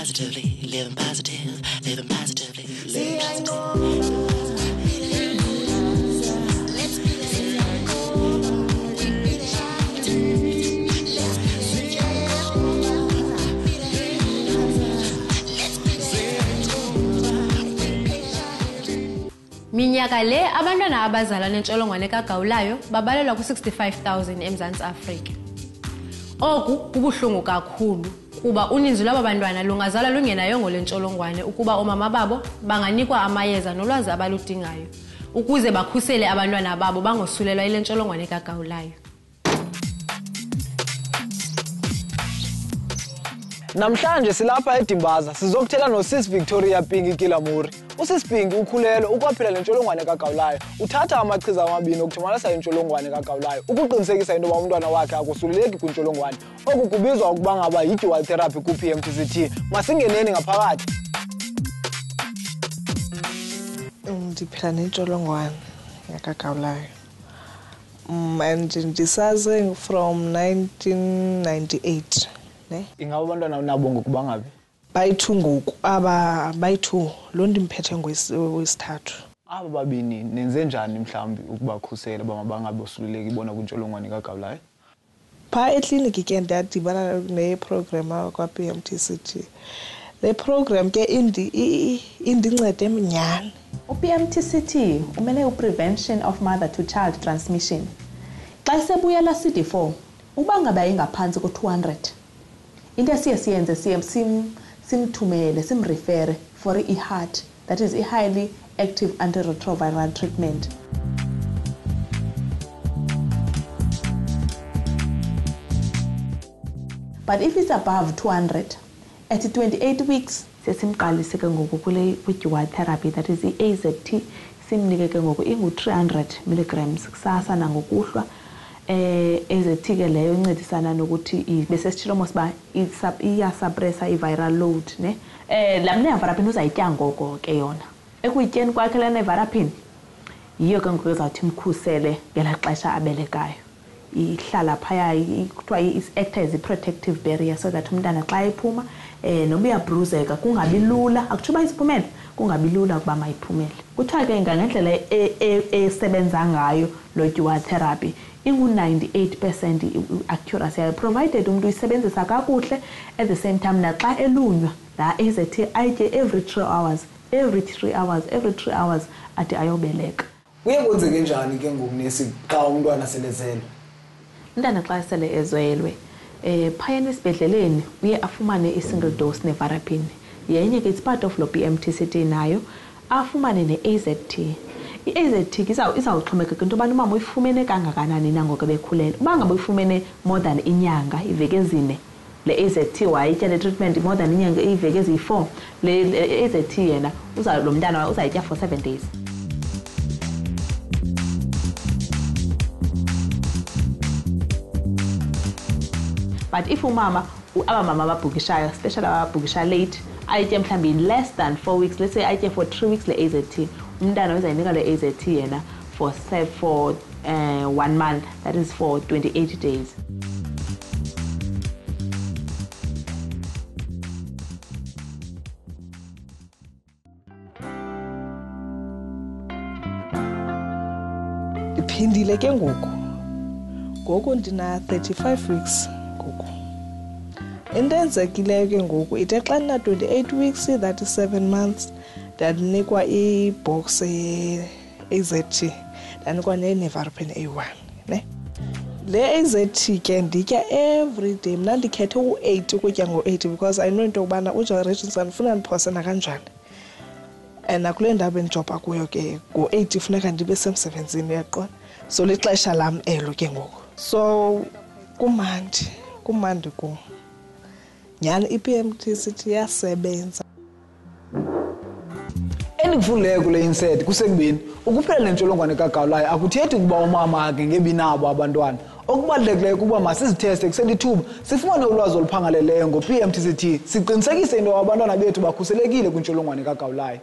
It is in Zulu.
positively, living positive, living positively, living positive. Minyaka le abantwana abazalwa nentsholongwane kagawulayo babalelwa ku-65,000 eMzantsi Afrika. Oku kubuhlungu kakhulu kuba uninzi lwaba bantwana lungazalwa lungenayongo lentsholongwane ukuba oomama babo banganikwa amayeza nolwazi abaludingayo ukuze bakhusele abantwana babo bangosulelwa yile ntsholongwane kagawulayo. Namhlanje silapha eDimbaza sizokuthela noSis Victoria Pingi Kilamuri. USis Pingi ukhulelwe ukwaphila le ntsholongwane kagawulayo. Uthatha amachiza amabini okuthomalisa intsholongwane kagawulayo ukuqinisekisa into yoba umntwana wakhe akusuleleki kwintsholongwane. Oku kubizwa ukuba ngaba yi-dual therapy ku-PMTCT. Masingeneni ngaphakathi. Ndiphila nentsholongwane kagawulayo. And ndisaze from 1998. Ingaba abantwana nabo ngokuba ngabe bayi-2 ngoku bayi-2 lo ndimphethe ngowesithathu. Aba babini nenze njani mhlawumbi ukubakhusela uba mabangabe bosuleleki ibona kwintsholongwane kagawulayo? Phaa ekliniki ke ndadibana neprogram kwa-PMTCT. Le program ke indincede mnyani. U-PMTCT umele u-prevention of mother to child transmission. Xa sebuyela CD4 uba ngaba ingaphansi ko-200 into siyenze simthumele simrefere for i-heart, that is a highly active antiretroviral treatment. But if it's above 200 at 28 weeks sesimqalise ke ngoku kwi-dual therapy, that is i-AZT, simnike ke ngoku ingu-300 milligrams kusasa nangokuhlwa. AZT ke leyo incedisana nokuthi bese sithilo ba iyasuppressa i-viral load ne. La nevarapin uzayitya ngoko ke yona. Ekuyityeni kwakhe la nevarapin yiyo ke ngoku ezawuthi imkhusele ngela xesha abelekayo. Ihlala phaya kuthiwa i-act as a-protective barrier so that umntana xa ephuma noba iyabruzeka kungabi lula, akutsho uba isiphumele kungabi lula ukuba mayiphumele. Kuthiwa ke ngendlela esebenza ngayo lo dual therapy ingu-98% accuracy yayo, provided umuntu uyisebenzisa kakuhle. At the same time naxa elunywa la AZT ayitye every 3 hours ade ayobeleka. Kuye kwenzeke njani ke ngoku nesi xa umntwana selezele? Umntana xa sele ezelwe phayeni esibhedleleni uye afumane i-single dose nevarapin. Yenye ke it's part of lo PMTCT nayo afumane ne-AZT. I-AZT izawuxhomekeka into yobana umama uyifumene kangakanani nangoku bekhulele. Uba ngaba uyifumene more than inyanga, iveki ezine, le AZT wayitya le treatment more than inyanga, iveki eziyi-4, le AZT yena lo mntana uzayitya for 7 days. But if umama abamama ababhukishayo, especially ababhukisha late, ayitye mhlawumbi less than 4 weeks, let's say ayitye for 3 weeks le AZT, umntana uzayinika le AZT yena for 1 month, that is for 28 days. Ndiphindile ke ngoku ndina 35 weeks ngoku. Into enzekileyo ke ngoku ithe xa ndina 28 weeks, that is 7 months, ndanikwa i-box AZT, ndanikwa ne-nevarapin A1 ne. Le AZT ke nditya every day. Mna ndikhethe u-8 ukutya ngo-8 because I know into yokubana uJohn Richardson ufuna ndiphose nakanjani. And nakule ndawo bendijobha kuyo ke ngo-8 funeka ndibe semsebenzini, uyaqonda. So lixesha lam elo ke ngoku. So kumandi kum. Nyani i-PMTCT yasebenza. Endikufundileyo kule insert kusekubeni ukuphela nentsholongwane kagawulayo akuthethi ukuba umama akhe ngebinabo abantwana. Okubalulekileyo kuba masizitheste kuselithuba sifumane ulwazi oluphangaleleyo ngo-PMTCT siqinisekise into abantwana bethu bakhuselekile kwintsholongwane kagawulayo.